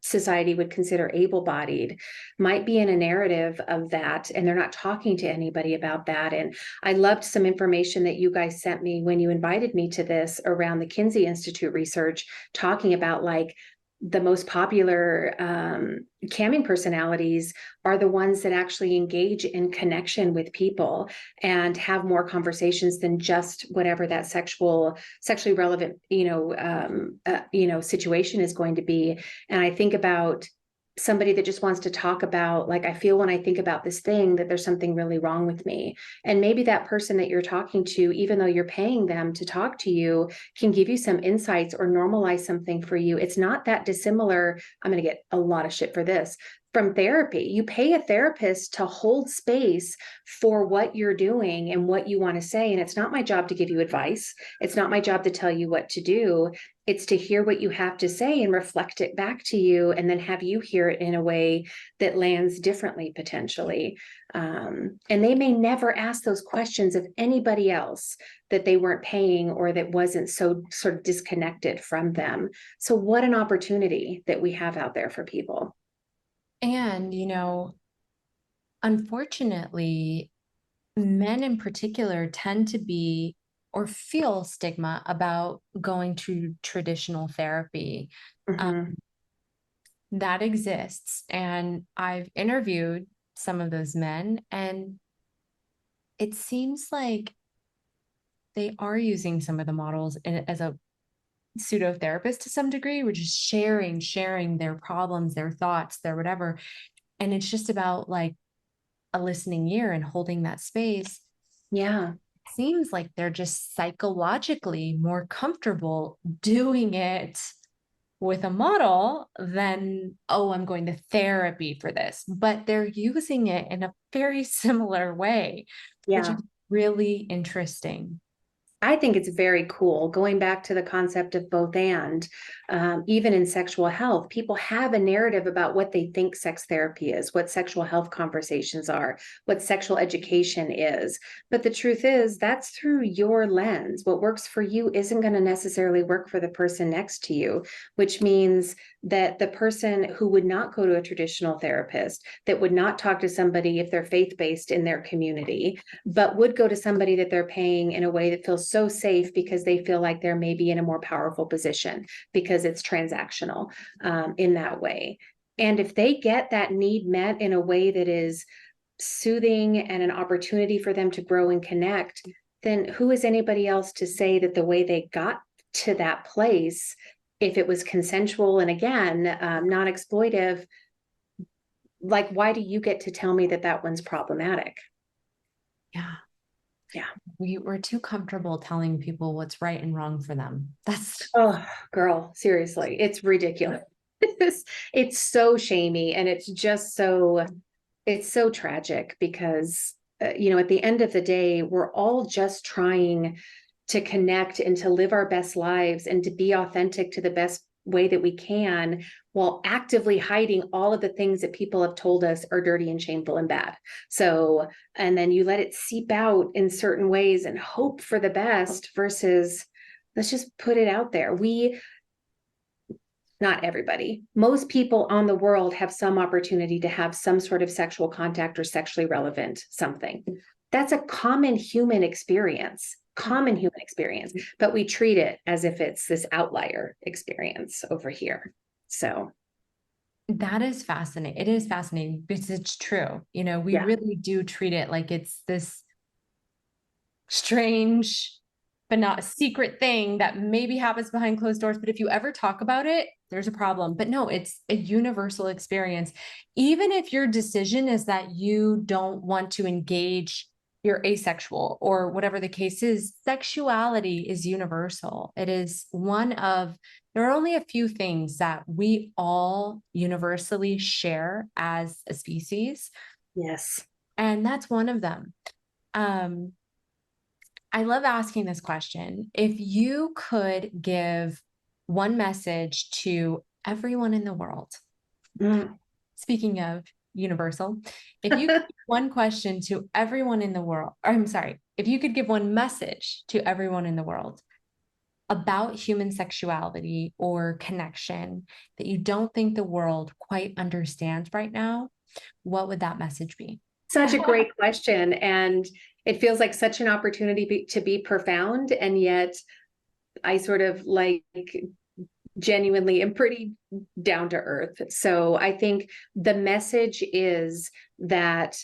society would consider able-bodied, might be in a narrative of that, and they're not talking to anybody about that. And I loved some information that you guys sent me when you invited me to this around the Kinsey Institute research, talking about like the most popular camming personalities are the ones that actually engage in connection with people and have more conversations than just whatever that sexually relevant situation is going to be. And I think about somebody that just wants to talk about, like, I feel when I think about this thing that there's something really wrong with me. And maybe that person that you're talking to, even though you're paying them to talk to you, can give you some insights or normalize something for you. It's not that dissimilar. I'm going to get a lot of shit for this from therapy. You pay a therapist to hold space for what you're doing and what you want to say. And it's not my job to give you advice. It's not my job to tell you what to do. It's to hear what you have to say and reflect it back to you, and then have you hear it in a way that lands differently, potentially. And they may never ask those questions of anybody else that they weren't paying or that wasn't so sort of disconnected from them. So what an opportunity that we have out there for people. And, unfortunately, men in particular tend to be or feel stigma about going to traditional therapy. Mm-hmm. That exists. And I've interviewed some of those men, and it seems like they are using some of the models as a pseudo therapist to some degree. We're just sharing their problems, their thoughts, their whatever. And it's just about like a listening ear and holding that space. Yeah. Seems like they're just psychologically more comfortable doing it with a model than, oh, I'm going to therapy for this. But they're using it in a very similar way, which Yeah. is really interesting. I think it's very cool. Going back to the concept of both and, even in sexual health, people have a narrative about what they think sex therapy is, what sexual health conversations are, what sexual education is. But the truth is, that's through your lens. What works for you isn't going to necessarily work for the person next to you, which means that the person who would not go to a traditional therapist, that would not talk to somebody if they're faith-based in their community, but would go to somebody that they're paying in a way that feels so safe because they feel like they're maybe in a more powerful position because it's transactional in that way. And if they get that need met in a way that is soothing and an opportunity for them to grow and connect, then who is anybody else to say that the way they got to that place, if it was consensual and again, non-exploitive, like, why do you get to tell me that that one's problematic? Yeah. Yeah. We're too comfortable telling people what's right and wrong for them. That's Oh, girl, seriously, it's ridiculous. It's so shamey, and it's so tragic because, at the end of the day, we're all just trying to connect and to live our best lives and to be authentic to the best way that we can, while actively hiding all of the things that people have told us are dirty and shameful and bad. So, and then you let it seep out in certain ways and hope for the best versus let's just put it out there. Not everybody, most people on the world have some opportunity to have some sort of sexual contact or sexually relevant something. That's a common human experience, but we treat it as if it's this outlier experience over here. So that is fascinating. It is fascinating because it's true. We yeah, really do treat it like it's this strange but not a secret thing that maybe happens behind closed doors. But if you ever talk about it, there's a problem. But no, it's a universal experience. Even if your decision is that you don't want to engage, you're asexual or whatever the case is, sexuality is universal. It is there are only a few things that we all universally share as a species. yes, And that's one of them. I love asking this question. If you could give one message to everyone in the world, speaking of universal, if you could give one question to everyone in the world, or I'm sorry, if you could give one message to everyone in the world about human sexuality or connection that you don't think the world quite understands right now, what would that message be? Such a great question. And it feels like such an opportunity to be profound. And yet I sort of like genuinely am pretty down to earth. So I think the message is that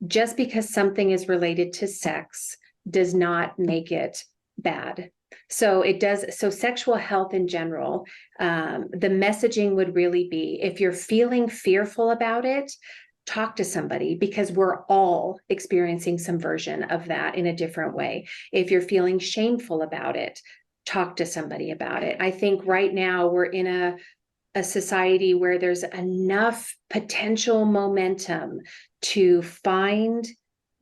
just because something is related to sex does not make it bad. So it does. So sexual health in general, the messaging would really be, if you're feeling fearful about it, talk to somebody, because we're all experiencing some version of that in a different way. If you're feeling shameful about it, talk to somebody about it. I think right now we're in a society where there's enough potential momentum to find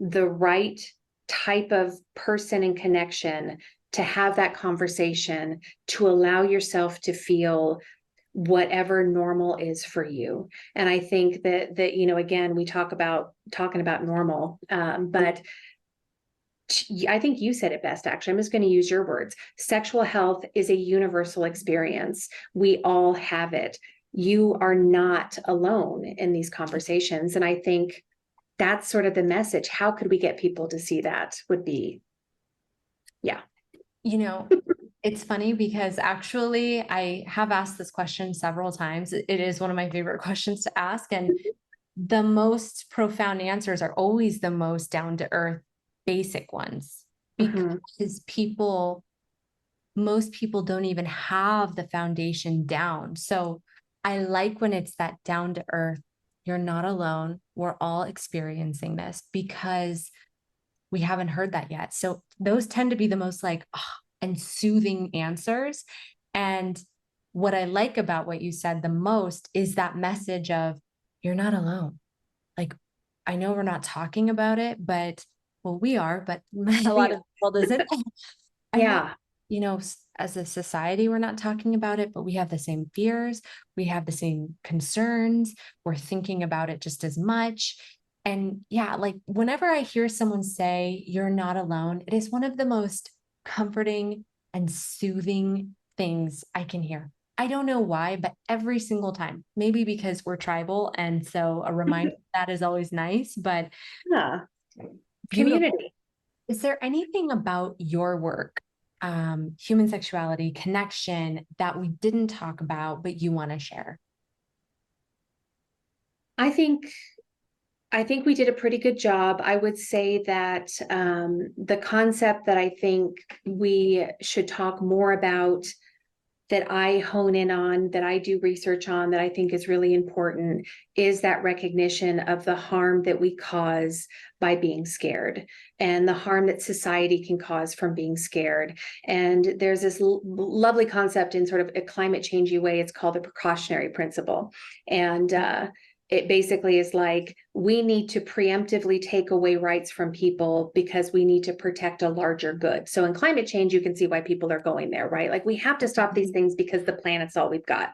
the right type of person and connection, to have that conversation, to allow yourself to feel whatever normal is for you. And I think that again, we talking about normal, but I think you said it best, actually. I'm just going to use your words. Sexual health is a universal experience. We all have it. You are not alone in these conversations. And I think that's sort of the message. How could we get people to see that would be, yeah. It's funny because actually I have asked this question several times. It is one of my favorite questions to ask. And the most profound answers are always the most down to earth, basic ones, because most people don't even have the foundation down. So I like when it's that down to earth, you're not alone. We're all experiencing this, because we haven't heard that yet. So those tend to be the most and soothing answers. And what I like about what you said the most is that message of, you're not alone. Like, I know we're not talking about it, but we are, but a lot of the world isn't. Yeah. As a society, we're not talking about it, but we have the same fears. We have the same concerns. We're thinking about it just as much. And yeah, like whenever I hear someone say, you're not alone, it is one of the most comforting and soothing things I can hear. I don't know why, but every single time, maybe because we're tribal. And so a reminder that is always nice, but Yeah. beautiful. Community. Is there anything about your work, human sexuality, connection, that we didn't talk about, but you want to share? I think we did a pretty good job. I would say that the concept that I think we should talk more about, that I hone in on, that I do research on, that I think is really important, is that recognition of the harm that we cause by being scared, and the harm that society can cause from being scared. And there's this lovely concept in sort of a climate changey way. It's called the precautionary principle. And it basically is like, we need to preemptively take away rights from people because we need to protect a larger good. So in climate change, you can see why people are going there, right? Like, we have to stop these things because the planet's all we've got.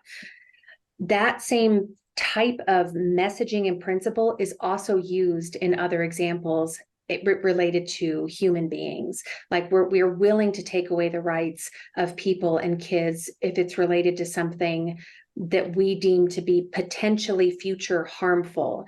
That same type of messaging and principle is also used in other examples related to human beings. Like, we're willing to take away the rights of people and kids if it's related to something that we deem to be potentially future harmful.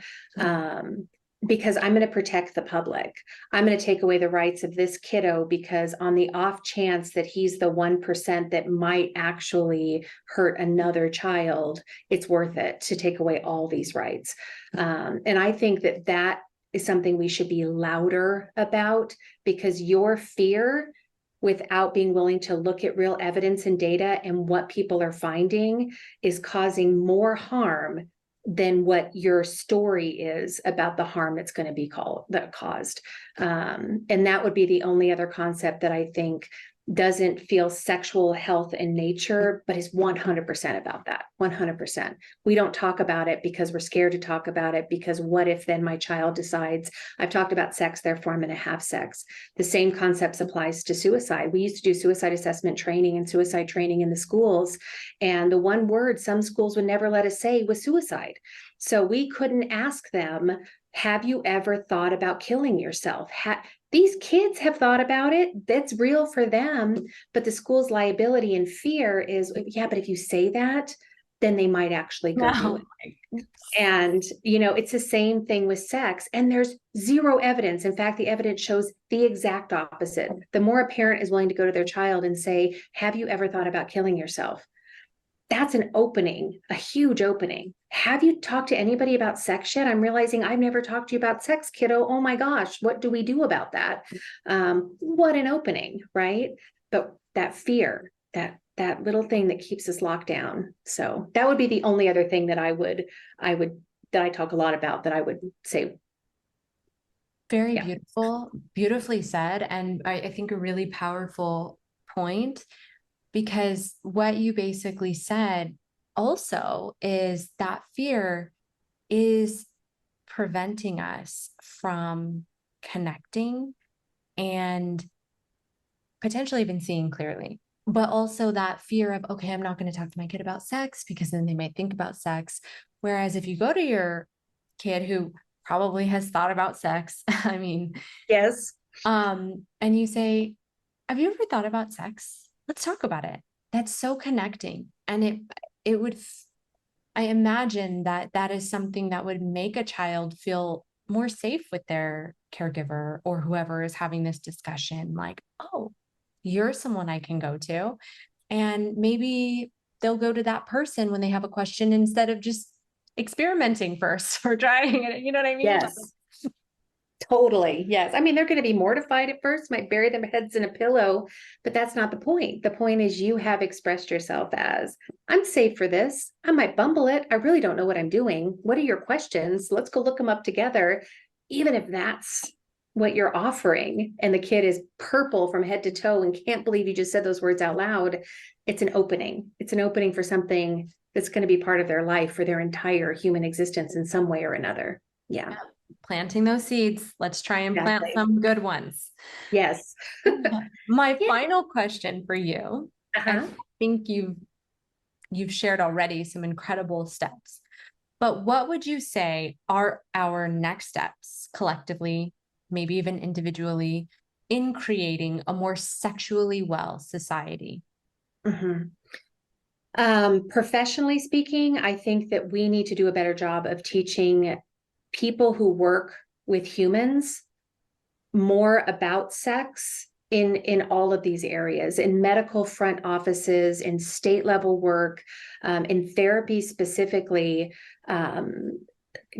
Because I'm going to protect the public. I'm going to take away the rights of this kiddo because on the off chance that he's the 1% that might actually hurt another child, it's worth it to take away all these rights. And I think that is something we should be louder about, because your fear, without being willing to look at real evidence and data and what people are finding, is causing more harm than what your story is about the harm that's going to be caused. And that would be the only other concept that I think doesn't feel sexual health in nature, but is 100% about that. 100%. We don't talk about it because we're scared to talk about it, because what if then my child decides I've talked about sex, therefore I'm going to have sex. The same concept applies to suicide. We used to do suicide assessment training and suicide training in the schools. And the one word some schools would never let us say was suicide. So we couldn't ask them, have you ever thought about killing yourself? These kids have thought about it. That's real for them. But the school's liability and fear is, yeah, but if you say that, then they might actually go do it. And, it's the same thing with sex. And there's zero evidence. In fact, the evidence shows the exact opposite. The more a parent is willing to go to their child and say, have you ever thought about killing yourself? That's an opening, a huge opening. Have you talked to anybody about sex yet? I'm realizing I've never talked to you about sex, kiddo. Oh my gosh, what do we do about that? What an opening, right? But that fear, that little thing that keeps us locked down. So that would be the only other thing that that I talk a lot about, that I would say. Very beautiful, beautifully said. And I think a really powerful point, because what you basically said also is that fear is preventing us from connecting and potentially even seeing clearly. But also that fear of, okay, I'm not going to talk to my kid about sex because then they might think about sex. Whereas if you go to your kid who probably has thought about sex, I mean, Yes. and you say, have you ever thought about sex? Let's talk about it. That's so connecting. And it would, I imagine that is something that would make a child feel more safe with their caregiver or whoever is having this discussion. Like, oh, you're someone I can go to. And maybe they'll go to that person when they have a question instead of just experimenting first or trying it. You know what I mean? Yes. Totally. Yes. I mean, they're going to be mortified at first, might bury their heads in a pillow, but that's not the point. The point is you have expressed yourself as, I'm safe for this. I might bumble it. I really don't know what I'm doing. What are your questions? Let's go look them up together. Even if that's what you're offering and the kid is purple from head to toe and can't believe you just said those words out loud, it's an opening. It's an opening for something that's going to be part of their life for their entire human existence in some way or another. Yeah. Planting those seeds. Let's try and plant some good ones. Yes. My final question for you, I think you've shared already some incredible steps, but what would you say are our next steps collectively, maybe even individually, in creating a more sexually well society? Professionally speaking, I think that we need to do a better job of teaching people who work with humans more about sex in all of these areas, in medical front offices, in state level work, in therapy specifically.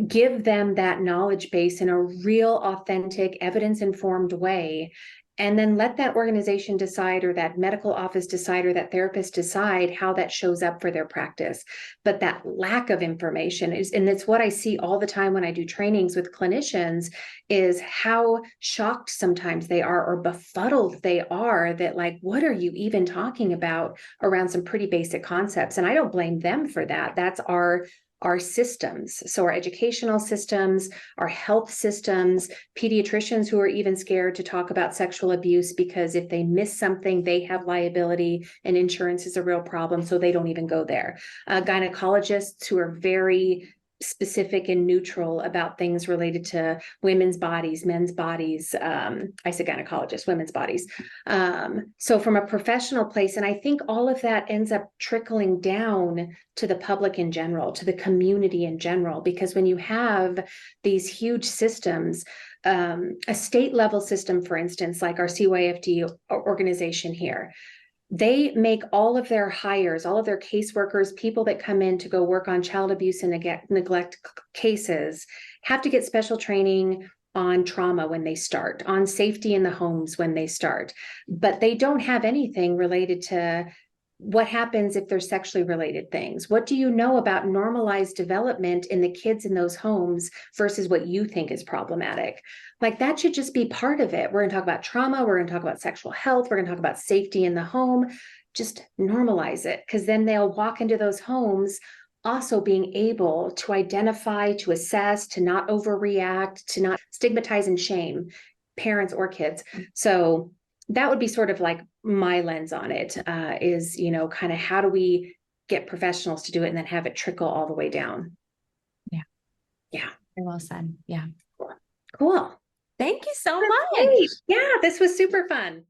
Give them that knowledge base in a real, authentic, evidence-informed way, and then let that organization decide, or that medical office decide, or that therapist decide how that shows up for their practice. But that lack of information is, and it's what I see all the time when I do trainings with clinicians, is how shocked sometimes they are or befuddled they are that, like, what are you even talking about around some pretty basic concepts? And I don't blame them for that. That's our systems. So our educational systems, our health systems, pediatricians who are even scared to talk about sexual abuse because if they miss something, they have liability and insurance is a real problem. So they don't even go there. Gynecologists who are very specific and neutral about things related to women's bodies, men's bodies. I said gynecologist, women's bodies. So from a professional place, and I think all of that ends up trickling down to the public in general, to the community in general, because when you have these huge systems, a state level system, for instance, like our CYFD organization here, they make all of their hires, all of their caseworkers, people that come in to go work on child abuse and neglect cases, have to get special training on trauma when they start, on safety in the homes when they start. But they don't have anything related to what happens if there's sexually related things? What do you know about normalized development in the kids in those homes versus what you think is problematic? Like that should just be part of it. We're going to talk about trauma. We're going to talk about sexual health. We're going to talk about safety in the home. Just normalize it, because then they'll walk into those homes also being able to identify, to assess, to not overreact, to not stigmatize and shame parents or kids. So that would be sort of like my lens on it, is, kind of how do we get professionals to do it and then have it trickle all the way down? Yeah. Yeah. Very well said. Yeah. Cool. Thank you so That's much. great. Yeah, this was super fun.